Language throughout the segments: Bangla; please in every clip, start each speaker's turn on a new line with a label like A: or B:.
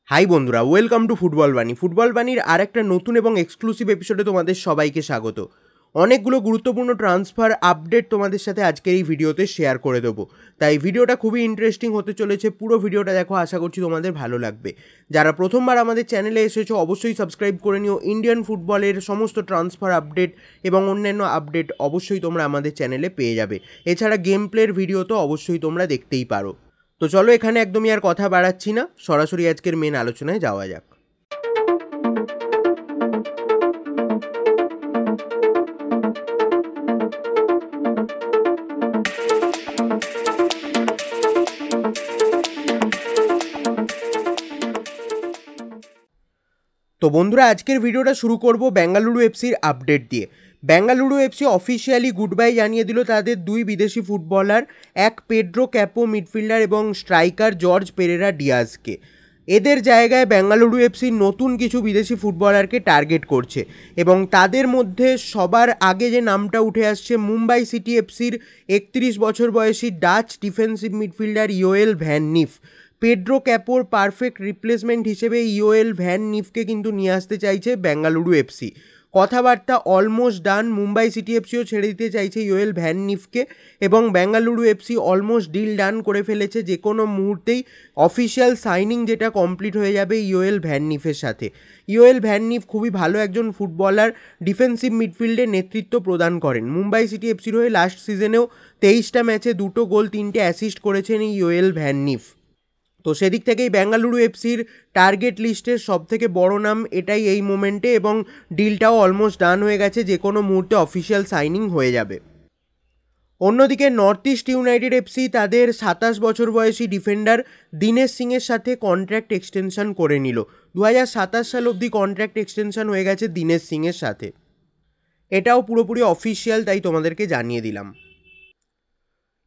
A: হাই বন্ধুরা, ওয়েলকাম টু ফুটবল বাণী। ফুটবল বাণীর আর একটা নতুন এবং এক্সক্লুসিভ এপিসোডে তোমাদের সবাইকে স্বাগত। অনেকগুলো গুরুত্বপূর্ণ ট্রান্সফার আপডেট তোমাদের সাথে আজকের এই ভিডিওতে শেয়ার করে দেবো, তাই ভিডিওটা খুবই ইন্টারেস্টিং হতে চলেছে। পুরো ভিডিওটা দেখো, আশা করছি তোমাদের ভালো লাগবে। যারা প্রথমবার আমাদের চ্যানেলে এসেছো অবশ্যই সাবস্ক্রাইব করে নিও। ইন্ডিয়ান ফুটবলের সমস্ত ট্রান্সফার আপডেট এবং অন্যান্য আপডেট অবশ্যই তোমরা আমাদের চ্যানেলে পেয়ে যাবে। এছাড়া গেম প্লের ভিডিও তো অবশ্যই তোমরা দেখতেই পারো। তো চলো, এখানে একদমই আর কথা বাড়াচ্ছি না, সরাসরি আজকের মেন আলোচনায় যাওয়া যাক। তো বন্ধুরা, আজকের ভিডিওটা শুরু করব বেঙ্গালুরু এফসির আপডেট দিয়ে। Bengaluru FC officially good bye জানিয়ে দিল তাদের দুই বিদেশি ফুটবলার, এক পেড্রো ক্যাপো মিডফিল্ডার এবং স্ট্রাইকার জর্জ পেরেরা ডিয়াজকে। এদের জায়গায় বেঙ্গালুরু এফসি নতুন কিছু বিদেশি ফুটবলারকে টার্গেট করছে এবং তাদের মধ্যে সবার আগে যে নামটা উঠে আসছে, মুম্বাই সিটি এফসির 31 বছর বয়সী Dutch defensive midfielder Yoell van Nieff. Pedro Capo perfect replacement হিসেবে ইয়োয়েল ভ্যান নিফকে কিন্তু নিয়ে আসতে চাইছে বেঙ্গালুরু এফসি। কথাবার্তা অলমোস্ট ডান, মুম্বাই সিটি এফসিও ছেড়ে দিতে চাইছে ইয়োয়েল ভ্যান নিফকে এবং Bengaluru FC almost deal done করে ফেলেছে। যে কোনো মুহূর্তেই অফিসিয়াল সাইনিং যেটা কমপ্লিট হয়ে যাবে ইয়োয়েল ভ্যান নিফের সাথে। ইয়োয়েল ভ্যান নিফ খুবই ভালো একজন ফুটবলার, ডিফেন্সিভ মিডফিল্ডে নেতৃত্ব প্রদান করেন। মুম্বাই সিটি এফসির হয়ে লাস্ট সিজনেও 23টা ম্যাচে 2টো গোল 3টে অ্যাসিস্ট করেছেন এই ইয়োয়েল ভ্যান নিফ। তো সেদিক থেকেই বেঙ্গালুরু এফসির টার্গেট লিস্টের সবথেকে বড় নাম এটাই এই মোমেন্টে, এবং ডিলটাও অলমোস্ট ডান হয়ে গেছে, যে কোনো মুহূর্তে অফিসিয়াল সাইনিং হয়ে যাবে। অন্যদিকে নর্থ ইস্ট ইউনাইটেড এফসি তাদের 27 বছর বয়সী ডিফেন্ডার দীনেশ সিংয়ের সাথে কন্ট্রাক্ট এক্সটেনশন করে নিল। 2027 সাল অবধি কন্ট্রাক্ট এক্সটেনশন হয়ে গেছে দীনেশ সিংয়ের সাথে। এটাও পুরোপুরি অফিসিয়াল, তাই তোমাদেরকে জানিয়ে দিলাম।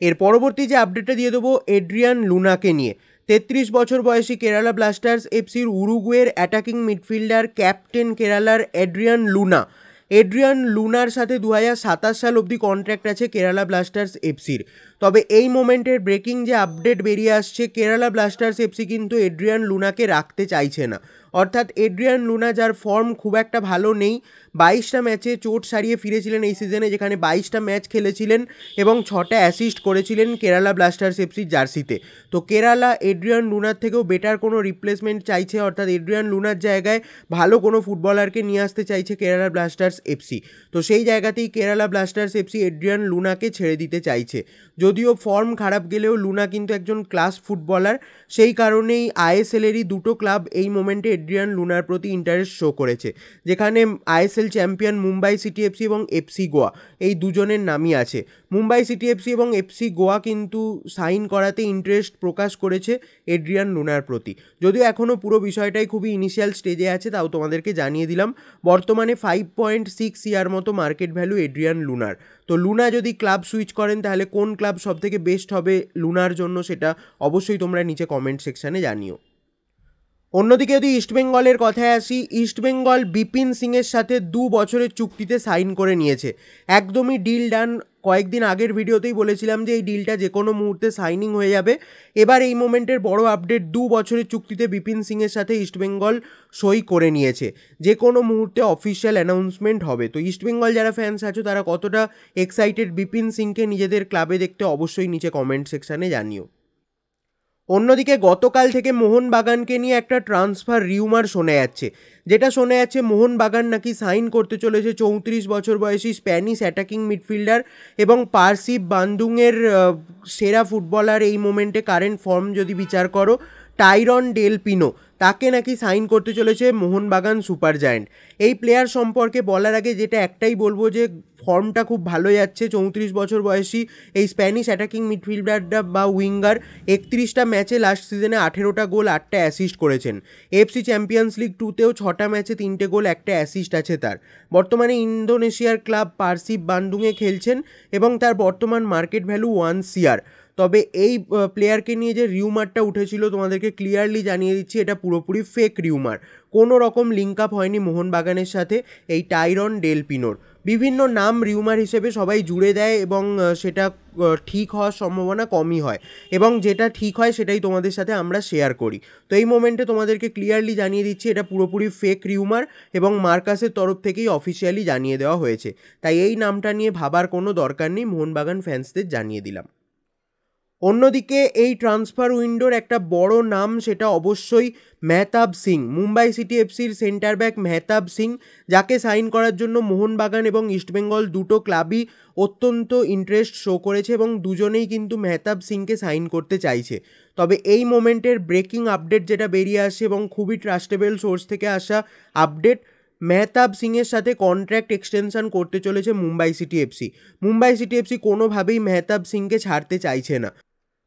A: এর পরবর্তী যে আপডেটটা দিয়ে দেবো এড্রিয়ান লুনাকে নিয়ে। 33 বছর বয়সী কেরালা ব্লাস্টার্স এফসির উরুগুয়ের অ্যাটাকিং মিডফিল্ডার, ক্যাপ্টেন কেরালার এড্রিয়ান লুনার সাথে 2027 সাল অবধি কন্ট্রাক্ট আছে কেরালা ব্লাস্টার্স এফসির। তবে এই মোমেন্টের ব্রেকিং যে আপডেট বেরিয়ে আসছে, কেরালা ব্লাস্টার্স এফসি কিন্তু এড্রিয়ান লুনাকে রাখতে চাইছে না। অর্থাৎ এড্রিয়ান লুনা, যার ফর্ম খুব একটা ভালো নেই, 22টা ম্যাচে চোট সারিয়ে ফিরেছিলেন এই সিজনে, যেখানে 22টা ম্যাচ খেলেছিলেন এবং 6টা অ্যাসিস্ট করেছিলেন কেরালা ব্লাস্টার্স এফসির জার্সিতে। তো কেরালা এড্রিয়ান লুনার থেকেও বেটার কোনো রিপ্লেসমেন্ট চাইছে, অর্থাৎ এড্রিয়ান লুনার জায়গায় ভালো কোনো ফুটবলারকে নিয়ে আসতে চাইছে কেরালা ব্লাস্টার্স এফসি। তো সেই জায়গাতেই কেরালা ব্লাস্টার্স এফসি এড্রিয়ান লুনাকে ছেড়ে দিতে চাইছে। যদিও ফর্ম খারাপ গেলেও লুনা কিন্তু একজন ক্লাস ফুটবলার, সেই কারণেই আইএসএলেরই দুটো ক্লাব এই মোমেন্টে এড্রিয়ান লুনার প্রতি ইন্টারেস্ট শো করেছে, যেখানে ISL champion Mumbai city FC এবং এফসি গোয়া, এই দুজনের নামই আছে। মুম্বাই সিটি এফসি এবং এফসি গোয়া কিন্তু সাইন করাতে ইন্টারেস্ট প্রকাশ করেছে এড্রিয়ান লুনার প্রতি। যদিও এখনও পুরো বিষয়টাই খুবই ইনিশিয়াল স্টেজে আছে, তাও তোমাদেরকে জানিয়ে দিলাম। বর্তমানে 5.6 ইয়ার মতো মার্কেট ভ্যালু এড্রিয়ান লুনার। তো লুনা যদি ক্লাব সুইচ করেন, তাহলে কোন ক্লাব সবথেকে বেস্ট হবে লুনার জন্য, সেটা অবশ্যই তোমরা নিচে কমেন্ট সেকশানে জানিও। অন্যদিকে যদি ইস্টবেঙ্গলের কথায় আসি, ইস্টবেঙ্গল বিপিন সিংয়ের সাথে 2 বছরের চুক্তিতে সাইন করে নিয়েছে। একদমই ডিল ডান। কয়েকদিন আগের ভিডিওতেই বলেছিলাম যে এই ডিলটা যে কোনো মুহূর্তে সাইনিং হয়ে যাবে। এবার এই মোমেন্টের বড় আপডেট, 2 বছরের চুক্তিতে বিপিন সিংয়ের সাথে ইস্টবেঙ্গল সই করে নিয়েছে। যে কোনো মুহূর্তে অফিসিয়াল অ্যানাউন্সমেন্ট হবে। তো ইস্টবেঙ্গল যারা ফ্যান্স আছো, তারা কতটা এক্সাইটেড বিপিন সিংকে নিজেদের ক্লাবে দেখতে, অবশ্যই নিচে কমেন্ট সেকশানে জানিও। অন্যদিকে গতকাল থেকে মোহনবাগানকে নিয়ে একটা ট্রান্সফার রিউমার শোনা যাচ্ছে, যেটা শোনা যাচ্ছে মোহনবাগান নাকি সাইন করতে চলেছে 34 বছর বয়সী স্প্যানিশ অ্যাটাকিং মিডফিল্ডার এবং পার্সিভ বান্দুংয়ের সেরা ফুটবলার এই মোমেন্টে কারেন্ট ফর্ম যদি বিচার করো, টাইরন ডেল পিনো, তাকে নাকি সাইন করতে চলেছে মোহনবাগান সুপার জায়ান্ট। এই প্লেয়ার সম্পর্কে বলার আগে যেটা একটাই বলবো, যে ফর্মটা খুব ভালো যাচ্ছে। 34 বছর বয়সী এই স্প্যানিশ অ্যাটাকিং মিডফিল্ডারটা বা উইঙ্গার 31টা ম্যাচে লাস্ট সিজনে 18টা গোল 8টা অ্যাসিস্ট করেছেন। এফসি চ্যাম্পিয়ন্স লিগ 2তেও 6টা ম্যাচে 3টে গোল 1টা অ্যাসিস্ট আছে তার। বর্তমানে ইন্দোনেশিয়ার ক্লাব পার্সিভ বান্দুংয়ে খেলছেন এবং তার বর্তমান মার্কেট ভ্যালু 1 CR। তবে এই প্লেয়ারকে নিয়ে যে রিউমারটা উঠেছিল তোমাদেরকে ক্লিয়ারলি জানিয়ে দিচ্ছি এটা পুরোপুরি ফেক রিউমার। কোনো রকম লিঙ্ক আপ হয়নি মোহনবাগানের সাথে এই টাইরন ডেল পিনোর। বিভিন্ন নাম রিউমার হিসেবে সবাই জুড়ে দেয় এবং সেটা ঠিক হওয়ার সম্ভাবনা কমই হয়, এবং যেটা ঠিক হয় সেটাই তোমাদের সাথে আমরা শেয়ার করি। তো এই মোমেন্টে তোমাদেরকে ক্লিয়ারলি জানিয়ে দিচ্ছি এটা পুরোপুরি ফেক রিউমার এবং মার্কাসের তরফ থেকেই অফিসিয়ালি জানিয়ে দেওয়া হয়েছে। তাই এই নামটা নিয়ে ভাবার কোনো দরকার নেই, মোহনবাগান ফ্যান্সদের জানিয়ে দিলাম। অন্যদিকে এই ট্রান্সফার উইন্ডোর একটা বড় নাম সেটা অবশ্যই মেহতাব সিং। মুম্বাই সিটি এফসির সেন্টার ব্যাক মেহতাব সিং, যাকে সাইন করার জন্য মোহনবাগান এবং ইস্টবেঙ্গল দুটো ক্লাবই অত্যন্ত ইন্টারেস্ট শো করেছে এবং দুজনেই কিন্তু মেহতাব সিংকে সাইন করতে চাইছে। তবে এই মোমেন্টের ব্রেকিং আপডেট যেটা বেরিয়ে আসছে এবং খুবই ট্রাস্টেবল সোর্স থেকে আসা আপডেট, মেহতাব সিংয়ের সাথে কন্ট্রাক্ট এক্সটেনশন করতে চলেছে Mumbai city FC. Mumbai city FC কোনোভাবেই মেহতাব সিংকে ছাড়তে চাইছে না।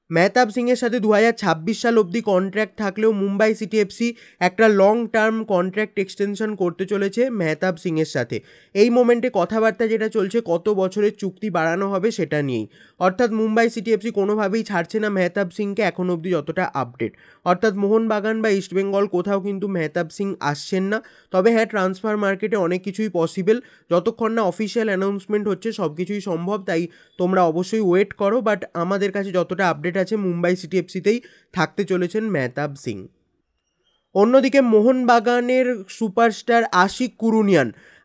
A: মেহতাব সিংয়ের সাথে 2026 সাল অবধি কন্ট্রাক্ট থাকলেও মুম্বাই সিটি এফসি একটা লং টার্ম কন্ট্রাক্ট এক্সটেনশন করতে চলেছে মেহতাব সিংয়ের সাথে। এই মোমেন্টে কথাবার্তা যেটা চলছে কত বছরের চুক্তি বাড়ানো হবে সেটা নিয়েই। অর্থাৎ মুম্বাই সিটি এফসি কোনোভাবেই ছাড়ছে না মেহতাব সিংকে এখন অবধি যতটা আপডেট। অর্থাৎ মোহনবাগান বা ইস্টবেঙ্গল কোথাও কিন্তু মেহতাব সিং আসছেন না। তবে হ্যাঁ, ট্রান্সফার মার্কেটে অনেক কিছুই পসিবল, যতক্ষণ না অফিসিয়াল অ্যানাউন্সমেন্ট হচ্ছে সব কিছুই সম্ভব। তাই তোমরা অবশ্যই ওয়েট করো, বাট আমাদের কাছে যতটা আপডেট আছে মুম্বাই সিটি এফসিতেই থাকতে চলেছেন মেহতাব সিং। অন্যদিকে মোহনবাগানের সুপারস্টার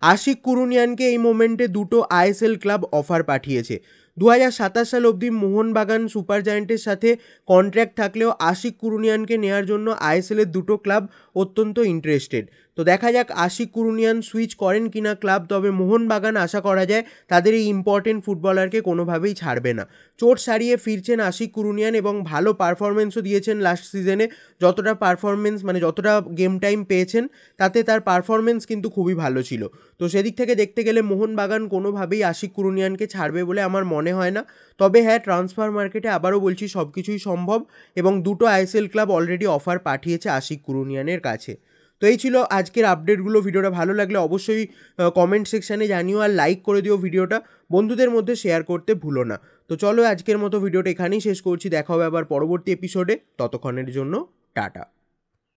A: আশিক কুরুনিয়ানকে এই মোমেন্টে দুটো আইএসএল ক্লাব অফার পাঠিয়েছে। 2027 সাল অবধি মোহনবাগান সুপার জায়েন্টের সাথে কন্ট্রাক্ট থাকলেও আশিক কুরুনিয়ানকে নেওয়ার জন্য আইএসএলের দুটো ক্লাব অত্যন্ত ইন্টারেস্টেড। তো দেখা যাক আশিক কুরুনিয়ান সুইচ করেন কিনা ক্লাব। তবে মোহনবাগান আশা করা যায় তাদের এই ইম্পর্টেন্ট ফুটবলারকে কোনোভাবেই ছাড়বে না। চোট সারিয়ে ফিরছেন আশিক কুরুনিয়ান এবং ভালো পারফরমেন্সও দিয়েছেন লাস্ট সিজনে। যতটা পারফরমেন্স মানে যতটা গেম টাইম পেয়েছেন তাতে তার পারফরমেন্স কিন্তু খুবই ভালো ছিল। তো সেদিক থেকে দেখতে গেলে মোহনবাগান কোনোভাবেই আশিক কুরুনিয়ানকে ছাড়বে বলে আমার মনে হয় না। তবে হ্যাঁ, ট্রান্সফার মার্কেটে আবারও বলছি সব কিছুই সম্ভব এবং দুটো আইএসএল ক্লাব অলরেডি অফার পাঠিয়েছে আশিক কুরুনিয়ানের কাছে। তো এই ছিল আজকের আপডেটগুলো। ভিডিওটা ভালো লাগলে অবশ্যই কমেন্ট সেকশানে জানিও আর লাইক করে দিও ভিডিওটা, বন্ধুদের মধ্যে শেয়ার করতে ভুলো না। তো চলো আজকের মতো ভিডিওটা এখানেই শেষ করছি, দেখা হবে আবার পরবর্তী এপিসোডে। ততক্ষণের জন্য টাটা।